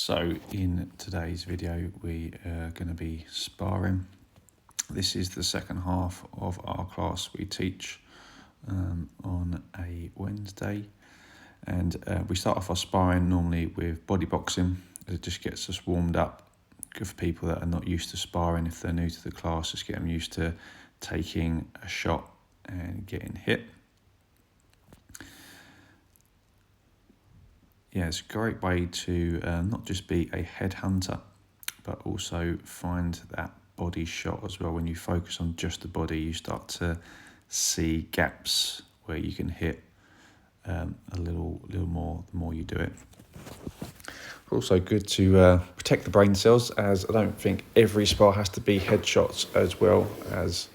So in today's video we are going to be sparring. This is the second half of our class we teach on a Wednesday, and we start off our sparring normally with body boxing. It just gets us warmed up. Good for people that are not used to sparring. If they're new to the class, just get them used to taking a shot and getting hit. Yeah, it's a great way to not just be a headhunter, but also find that body shot as well. When you focus on just the body, you start to see gaps where you can hit a little more the more you do it. Also good to protect the brain cells, as I don't think every spar has to be headshots as well, as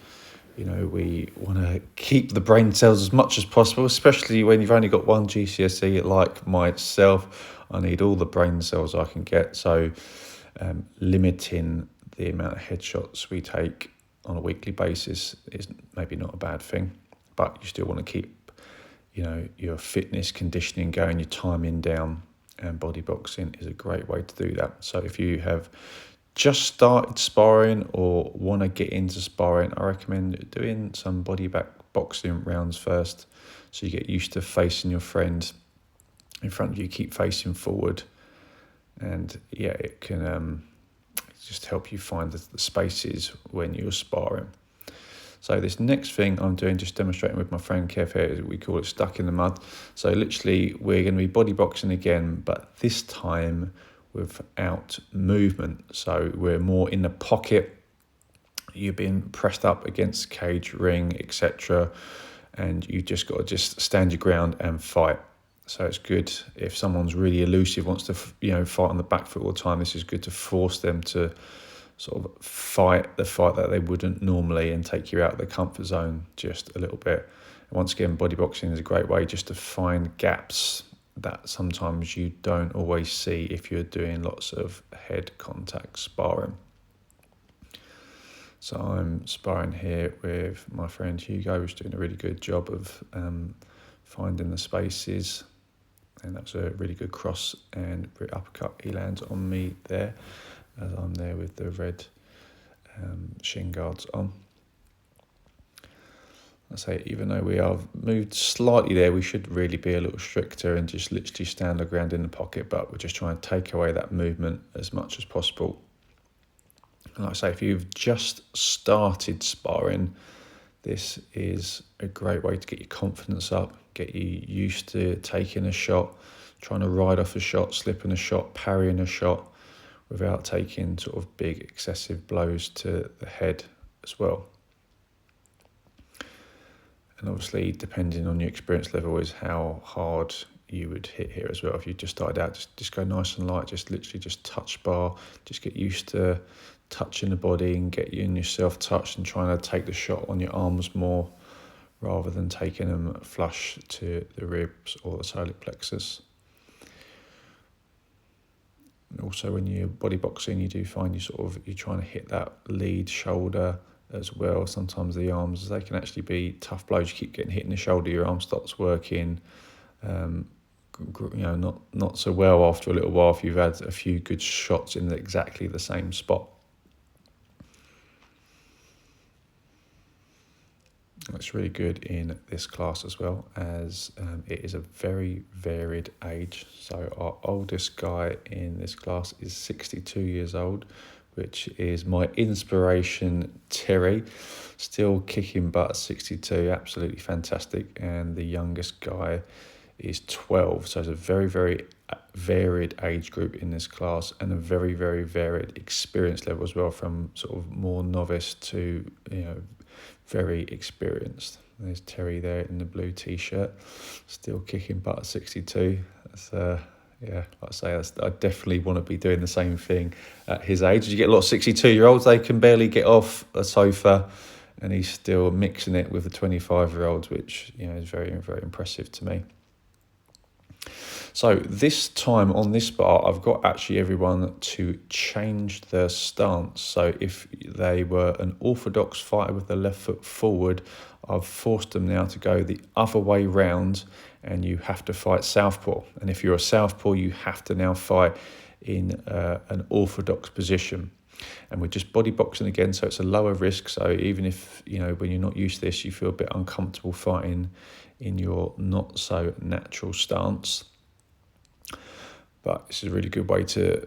you know, we want to keep the brain cells as much as possible, especially when you've only got one GCSE like myself. I need all the brain cells I can get, so limiting the amount of headshots we take on a weekly basis is maybe not a bad thing, but you still want to keep, you know, your fitness conditioning going, your timing down, and body boxing is a great way to do that. So if you have just started sparring or want to get into sparring, I recommend doing some boxing rounds first, so you get used to facing your friend in front of you, keep facing forward, and yeah, it can just help you find the spaces when you're sparring. So this next thing I'm doing, just demonstrating with my friend Kev here, we call it stuck in the mud. So literally we're going to be body boxing again, but this time without movement. So we're more in the pocket, you're being pressed up against cage, ring, etc., and you just got to just stand your ground and fight. So it's good if someone's really elusive, wants to fight on the back foot all the time. This is good to force them to sort of fight the fight that they wouldn't normally, and take you out of the comfort zone just a little bit. And once again, body boxing is a great way just to find gaps that sometimes you don't always see if you're doing lots of head contact sparring. So I'm sparring here with my friend Hugo, who's doing a really good job of finding the spaces, and that's a really good cross and uppercut he lands on me there, as I'm there with the red shin guards on. I say, even though we have moved slightly there, we should really be a little stricter and just literally stand our ground in the pocket, but we're just trying to take away that movement as much as possible. And like I say, if you've just started sparring, this is a great way to get your confidence up, get you used to taking a shot, trying to ride off a shot, slipping a shot, parrying a shot, without taking sort of big excessive blows to the head as well. And obviously, depending on your experience level, is how hard you would hit here as well. If you just started out, just go nice and light, just literally just touch bar, just get used to touching the body and get you and yourself touched, and trying to take the shot on your arms more rather than taking them flush to the ribs or the solar plexus. And also, when you're body boxing, you do find you're trying to hit that lead shoulder as well. Sometimes the arms, they can actually be tough blows. You keep getting hit in the shoulder, your arm stops working, not so well after a little while if you've had a few good shots in exactly the same spot. That's really good in this class as well, as it is a very varied age. So our oldest guy in this class is 62 years old, which is my inspiration, Terry, still kicking butt at 62, absolutely fantastic. And the youngest guy is 12, so it's a very, very varied age group in this class, and a very, very varied experience level as well, from sort of more novice to, very experienced. There's Terry there in the blue t-shirt, still kicking butt at 62. That's like I say, I definitely want to be doing the same thing at his age. You get a lot of 62-year-olds, they can barely get off a sofa, and he's still mixing it with the 25-year-olds, which is very, very impressive to me. So this time on this bar, I've got actually everyone to change their stance. So if they were an orthodox fighter with the left foot forward, I've forced them now to go the other way round, and you have to fight southpaw. And if you're a southpaw, you have to now fight in an orthodox position. And we're just body boxing again, so it's a lower risk. So even if, when you're not used to this, you feel a bit uncomfortable fighting in your not so natural stance. But this is a really good way to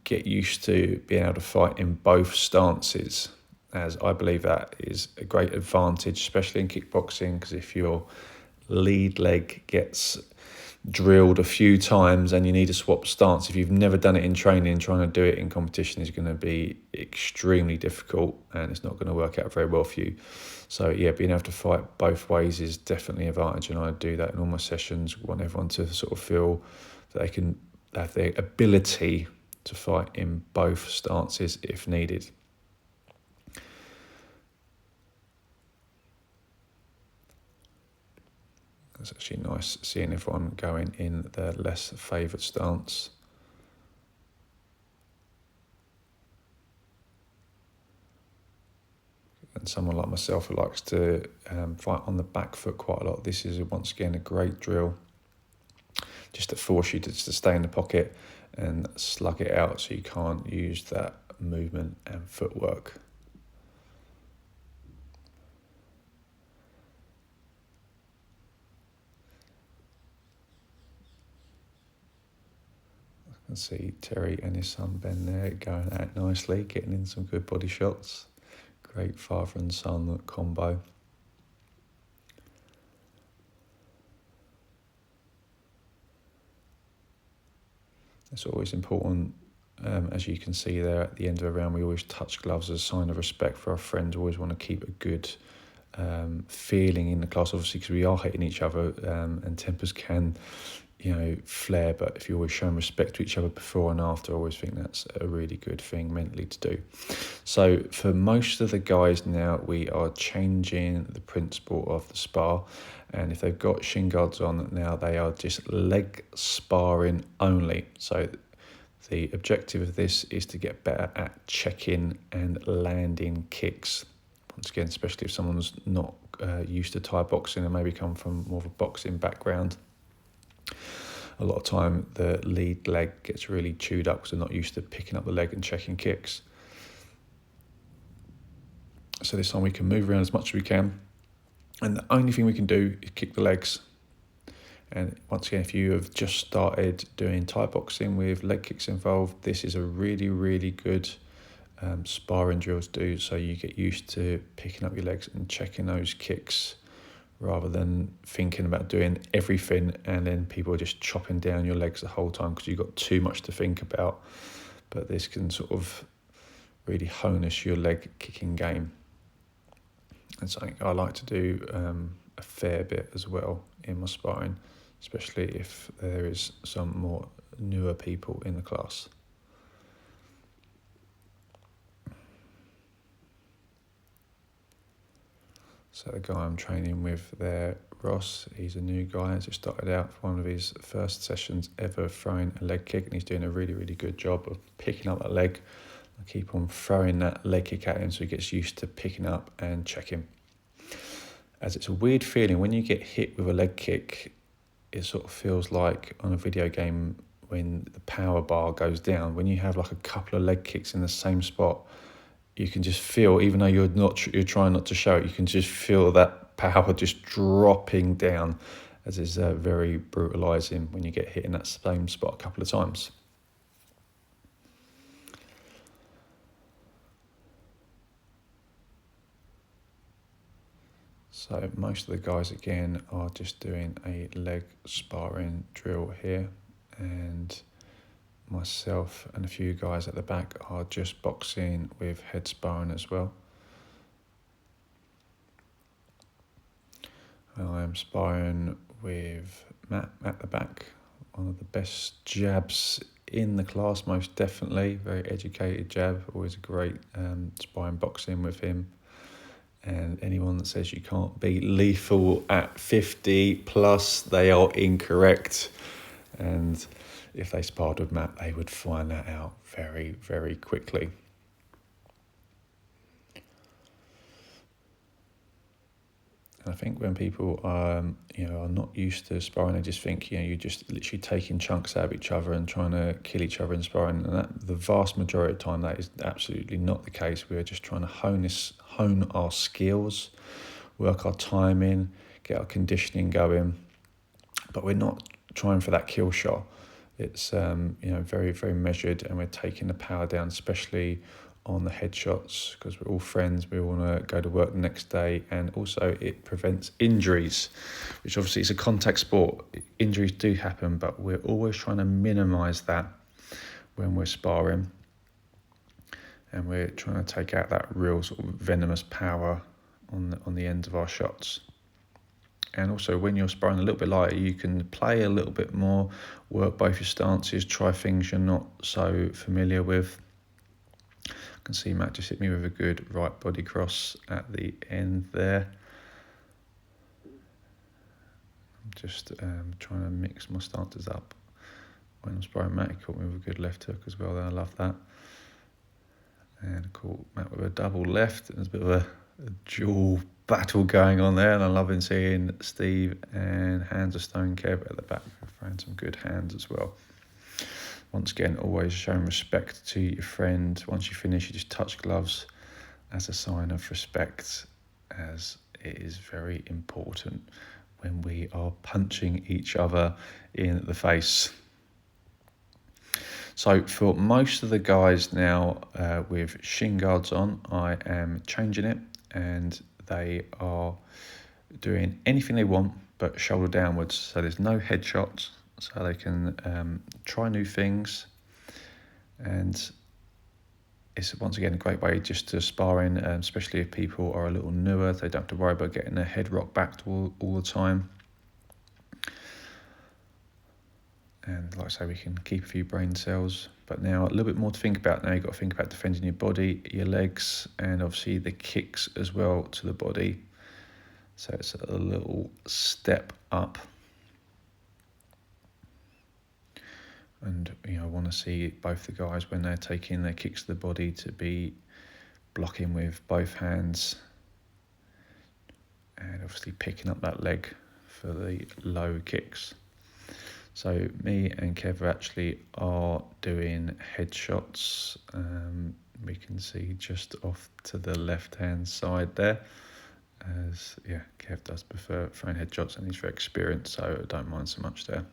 get used to being able to fight in both stances, as I believe that is a great advantage, especially in kickboxing, because if your lead leg gets drilled a few times and you need to swap stance, if you've never done it in training, trying to do it in competition is going to be extremely difficult and it's not going to work out very well for you. So yeah, being able to fight both ways is definitely an advantage, and I do that in all my sessions. I want everyone to sort of feel that they can have the ability to fight in both stances if needed. It's actually nice seeing everyone going in their less favoured stance. And someone like myself who likes to fight on the back foot quite a lot, this is once again a great drill just to force you to stay in the pocket and slug it out so you can't use that movement and footwork. I can see Terry and his son Ben there going out nicely, getting in some good body shots. Great father and son combo. It's always important, as you can see there at the end of a round, we always touch gloves as a sign of respect for our friends. We always want to keep a good feeling in the class, obviously, because we are hitting each other and tempers can, flare. But if you're always showing respect to each other before and after, I always think that's a really good thing mentally to do. So for most of the guys now, we are changing the principle of the spar. And if they've got shin guards on now, they are just leg sparring only. So the objective of this is to get better at checking and landing kicks. Once again, especially if someone's not used to Thai boxing and maybe come from more of a boxing background. A lot of time the lead leg gets really chewed up because they're not used to picking up the leg and checking kicks. So this time we can move around as much as we can. And the only thing we can do is kick the legs. And once again, if you have just started doing Thai boxing with leg kicks involved, this is a really, really good sparring drill to do, so you get used to picking up your legs and checking those kicks rather than thinking about doing everything and then people are just chopping down your legs the whole time because you've got too much to think about. But this can sort of really harness your leg kicking game. And something I like to do a fair bit as well in my sparring, especially if there is some more newer people in the class. So the guy I'm training with there, Ross, he's a new guy, just started out for one of his first sessions ever throwing a leg kick, and he's doing a really, really good job of picking up that leg. I keep on throwing that leg kick at him so he gets used to picking up and checking. As it's a weird feeling, when you get hit with a leg kick, it sort of feels like on a video game when the power bar goes down. When you have like a couple of leg kicks in the same spot, you can just feel, even though you're trying not to show it, you can just feel that power just dropping down, as is very brutalising when you get hit in that same spot a couple of times. So most of the guys again are just doing a leg sparring drill here, and myself and a few guys at the back are just boxing with head sparring as well. I am sparring with Matt at the back, one of the best jabs in the class, most definitely. Very educated jab, always a great sparring boxing with him. And anyone that says you can't be lethal at 50 plus, they are incorrect. And if they sparred with Matt, they would find that out very, very quickly. And I think when people are not used to sparring, they just think you're just literally taking chunks out of each other and trying to kill each other in sparring. And that the vast majority of the time, that is absolutely not the case. We're just trying to hone our skills, work our timing, get our conditioning going. But we're not trying for that kill shot. It's very, very measured, and we're taking the power down, especially on the headshots, because we're all friends. We want to go to work the next day, and also it prevents injuries, which obviously is a contact sport. Injuries do happen, but we're always trying to minimise that when we're sparring, and we're trying to take out that real sort of venomous power on the end of our shots. And also, when you're sparring a little bit lighter, you can play a little bit more, work both your stances, try things you're not so familiar with. I can see Matt just hit me with a good right body cross at the end there. I'm just trying to mix my stances up. When I'm sparring Matt, he caught me with a good left hook as well. I love that. And I caught Matt with a double left. There's a bit of a dual battle going on there, and I'm loving seeing Steve and Hands of Stone Kev at the back throwing some good hands as well. Once again, always showing respect to your friend. Once you finish, you just touch gloves as a sign of respect, as it is very important when we are punching each other in the face. So for most of the guys now with shin guards on, I am changing it, and they are doing anything they want but shoulder downwards. So there's no headshots, so they can try new things. And it's once again a great way just to sparring, especially if people are a little newer. They don't have to worry about getting their head rocked back all the time. And like I say, we can keep a few brain cells. But now a little bit more to think about. Now you've got to think about defending your body, your legs, and obviously the kicks as well to the body. So it's a little step up. And I want to see both the guys, when they're taking their kicks to the body, to be blocking with both hands, and obviously picking up that leg for the low kicks. So me and Kev actually are doing headshots. We can see just off to the left-hand side there. As Kev does prefer throwing headshots, and he's very experienced, so I don't mind so much there.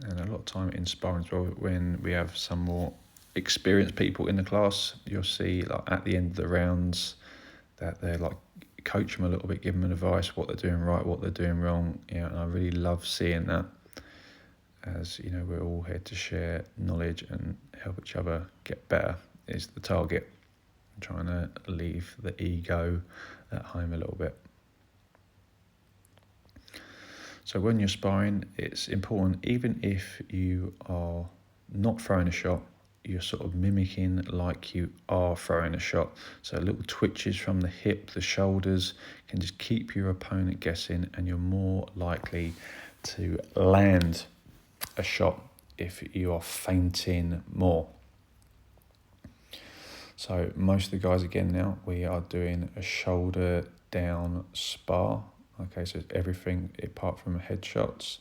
And a lot of time in sparring as well, when we have some more experienced people in the class, you'll see like at the end of the rounds that they're like coach them a little bit, give them advice, what they're doing right, what they're doing wrong. And I really love seeing that, as we're all here to share knowledge and help each other get better is the target. I'm trying to leave the ego at home a little bit. So when you're sparring, it's important, even if you are not throwing a shot, you're sort of mimicking like you are throwing a shot. So little twitches from the hip, the shoulders can just keep your opponent guessing, and you're more likely to land a shot if you are feinting more. So most of the guys, again now, we are doing a shoulder down spar. Okay, so it's everything apart from headshots,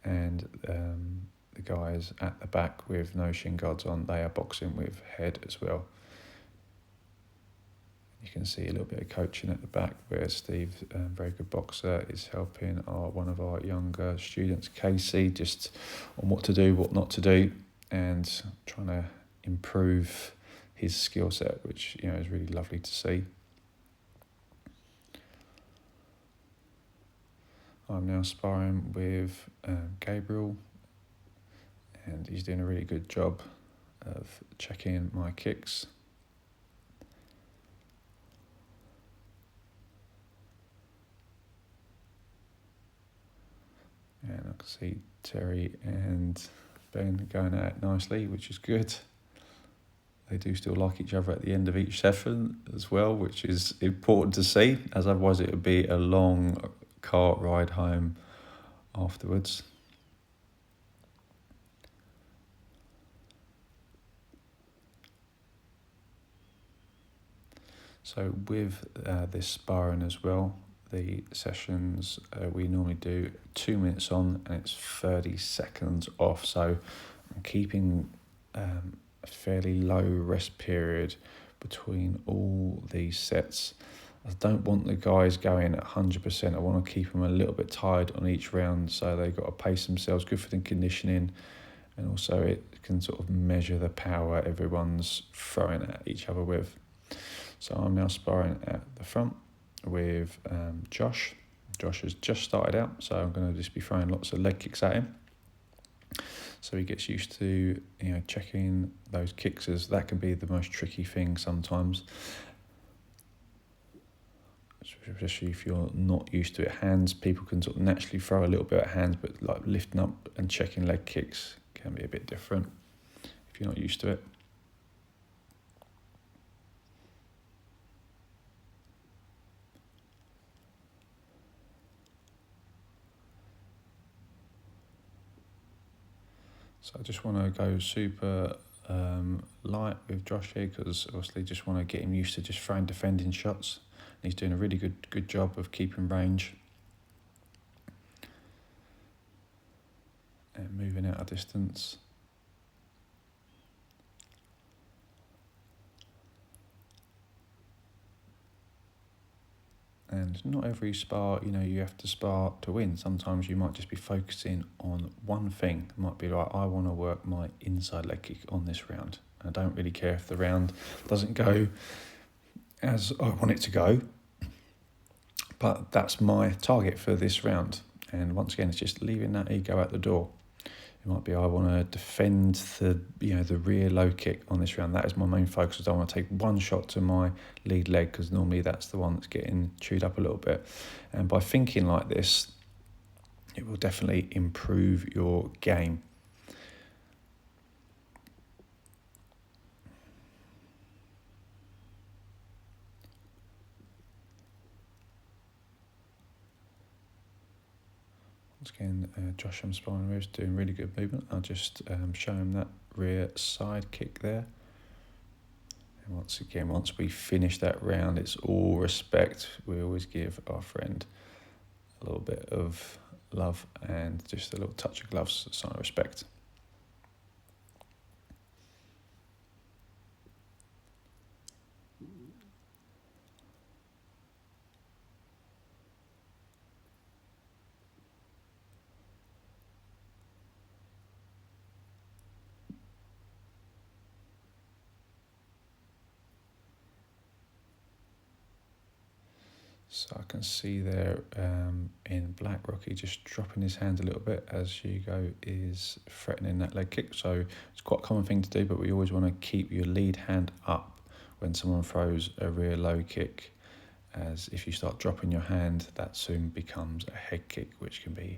and the guys at the back with no shin guards on, they are boxing with head as well. You can see a little bit of coaching at the back where Steve, very good boxer, is helping one of our younger students, Casey, just on what to do, what not to do, and trying to improve his skill set, which is really lovely to see. I'm now sparring with Gabriel, and he's doing a really good job of checking my kicks. And I can see Terry and Ben going at it nicely, which is good. they do still like each other at the end of each session as well, which is important to see, as otherwise it would be a long cart ride home afterwards. So with this sparring as well, the sessions we normally do 2 minutes on and it's 30 seconds off. So I'm keeping a fairly low rest period between all these sets. I don't want the guys going at 100%. I want to keep them a little bit tired on each round, so they've got to pace themselves, good for the conditioning, and also it can sort of measure the power everyone's throwing at each other with. So I'm now sparring at the front with Josh. Josh has just started out, so I'm going to just be throwing lots of leg kicks at him. So he gets used to, checking those kicks, as that can be the most tricky thing sometimes. Especially if you're not used to it. Hands, people can sort of naturally throw a little bit at hands, but like lifting up and checking leg kicks can be a bit different if you're not used to it. So I just want to go super light with Josh here, because obviously just want to get him used to just throwing defending shots. And he's doing a really good job of keeping range and moving out of distance. And not every spar, you have to spar to win. Sometimes you might just be focusing on one thing. It might be like, I want to work my inside leg kick on this round. I don't really care if the round doesn't go as I want it to go, but that's my target for this round. And once again, it's just leaving that ego at the door. It might be, I want to defend the rear low kick on this round. That is my main focus. I don't want to take one shot to my lead leg, because normally that's the one that's getting chewed up a little bit. And by thinking like this, it will definitely improve your game. Once again, Josh I'm sparring with is doing really good movement. I'll just show him that rear side kick there. And once again, once we finish that round, it's all respect. We always give our friend a little bit of love and just a little touch of gloves, a sign of respect. So I can see there in black, Rocky just dropping his hand a little bit as Hugo is threatening that leg kick. So it's quite a common thing to do, but we always want to keep your lead hand up when someone throws a rear low kick, as if you start dropping your hand, that soon becomes a head kick, which can be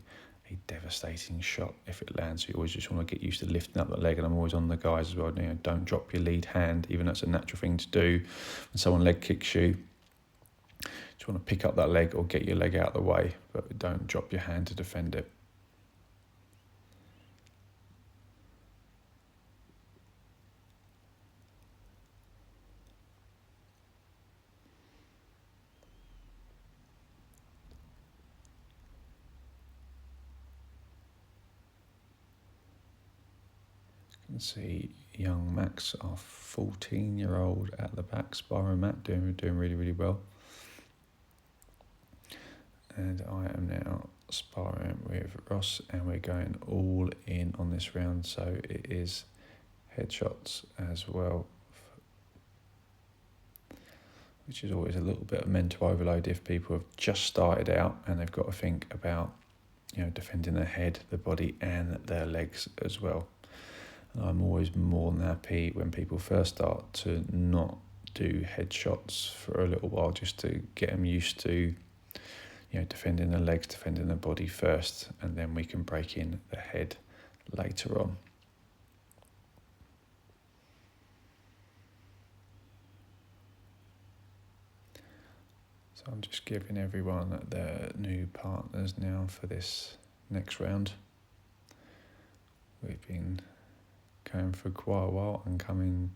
a devastating shot if it lands. So you always just want to get used to lifting up the leg, and I'm always on the guys as well, don't drop your lead hand, even though it's a natural thing to do. When someone leg kicks you, just want to pick up that leg or get your leg out of the way, but don't drop your hand to defend it. You can see young Max, our 14-year-old at the back, sparring Matt, doing really, really well. And I am now sparring with Ross, and we're going all in on this round, so it is headshots as well, which is always a little bit of mental overload if people have just started out and they've got to think about defending their head, their body and their legs as well. And I'm always more than happy when people first start to not do headshots for a little while, just to get them used to defending the legs, defending the body first, and then we can break in the head later on. So I'm just giving everyone their new partners now for this next round. We've been going for quite a while and coming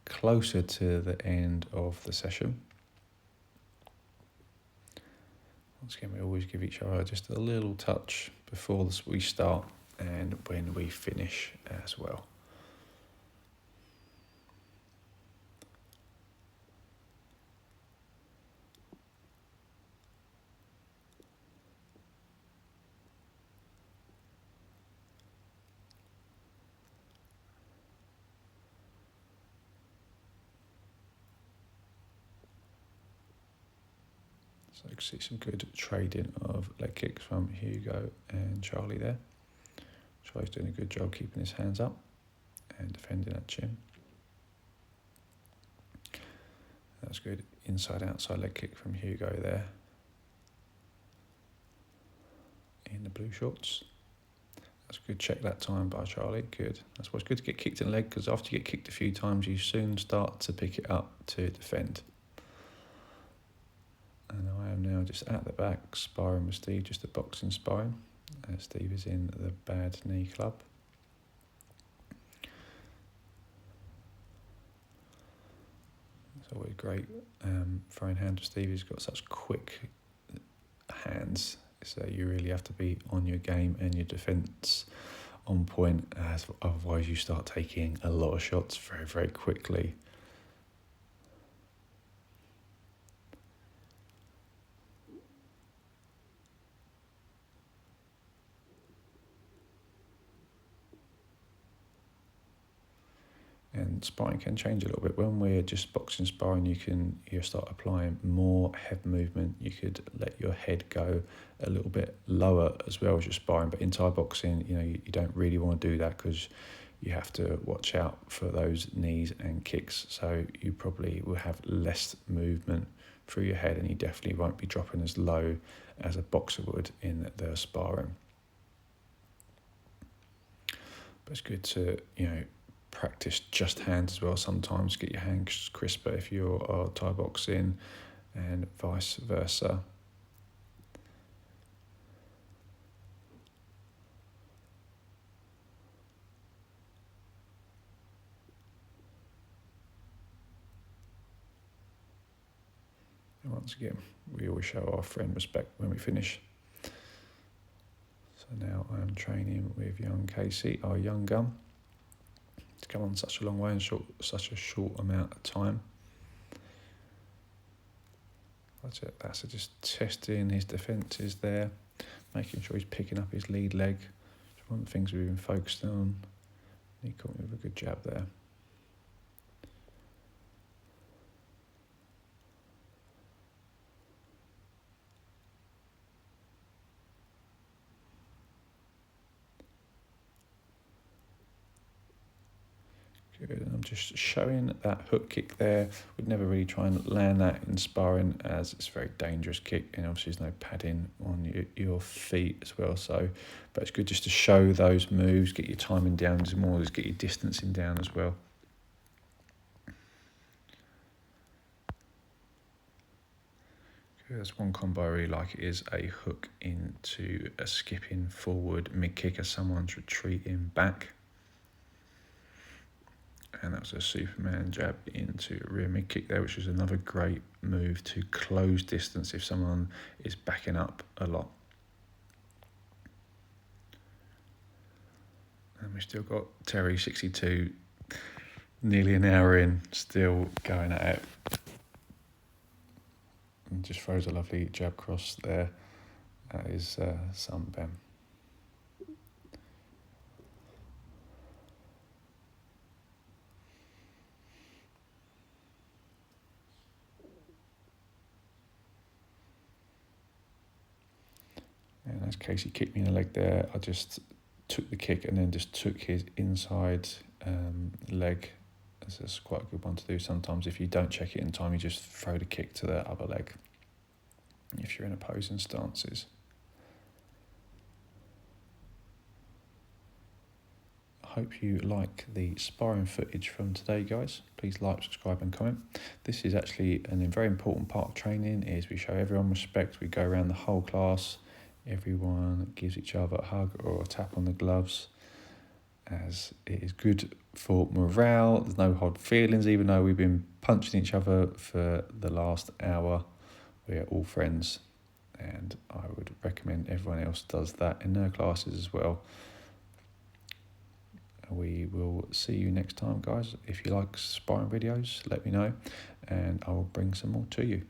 closer to the end of the session. Once again, we always give each other just a little touch before we start and when we finish as well. So you can see some good trading of leg kicks from Hugo and Charlie there. Charlie's doing a good job keeping his hands up and defending that chin. That's good inside-outside leg kick from Hugo there in the blue shorts. That's a good check that time by Charlie, good. That's why it's good to get kicked in the leg, because after you get kicked a few times, you soon start to pick it up to defend. And I am now just at the back, sparring with Steve, just a boxing sparring. Steve is in the Bad Knee Club. It's always great throwing hands with Steve. He's got such quick hands, so you really have to be on your game and your defence on point, as otherwise you start taking a lot of shots very, very quickly. And sparring can change a little bit. When we're just boxing sparring, you start applying more head movement. You could let your head go a little bit lower as well as you're sparring. But in Thai boxing, you don't really want to do that, because you have to watch out for those knees and kicks. So you probably will have less movement through your head, and you definitely won't be dropping as low as a boxer would in their sparring. But it's good to, practice just hands as well. Sometimes get your hands crisper if you're Thai boxing, and vice versa. And once again, we always show our friend respect when we finish. So now I'm training with young Casey, our young gun. To come on such a long way in such a short amount of time. That's it. That's it. Just testing his defences there, making sure he's picking up his lead leg. It's one of the things we've been focused on. He caught me with a good jab there. Good, and I'm just showing that hook kick there. We'd never really try and land that in sparring, as it's a very dangerous kick, and obviously there's no padding on your feet as well. But it's good just to show those moves, get your timing down as more, just get your distancing down as well. Good, that's one combo I really like. It is a hook into a skipping forward mid kick as someone's retreating back. And that was a Superman jab into a rear mid kick there, which is another great move to close distance if someone is backing up a lot. And we've still got Terry 62, nearly an hour in, still going at it. And just throws a lovely jab cross there. That is Sun Ben. And as Casey kicked me in the leg there, I just took the kick and then just took his inside leg. This is quite a good one to do sometimes. If you don't check it in time, you just throw the kick to the other leg if you're in opposing stances. hope you like the sparring footage from today, guys. Please like, subscribe and comment. This is actually a very important part of training, is we show everyone respect. We go around the whole class. Everyone gives each other a hug or a tap on the gloves, as it is good for morale. There's no hard feelings, even though we've been punching each other for the last hour. We're all friends, and I would recommend everyone else does that in their classes as well. We will see you next time, guys. If you like sparring videos, let me know, and I will bring some more to you.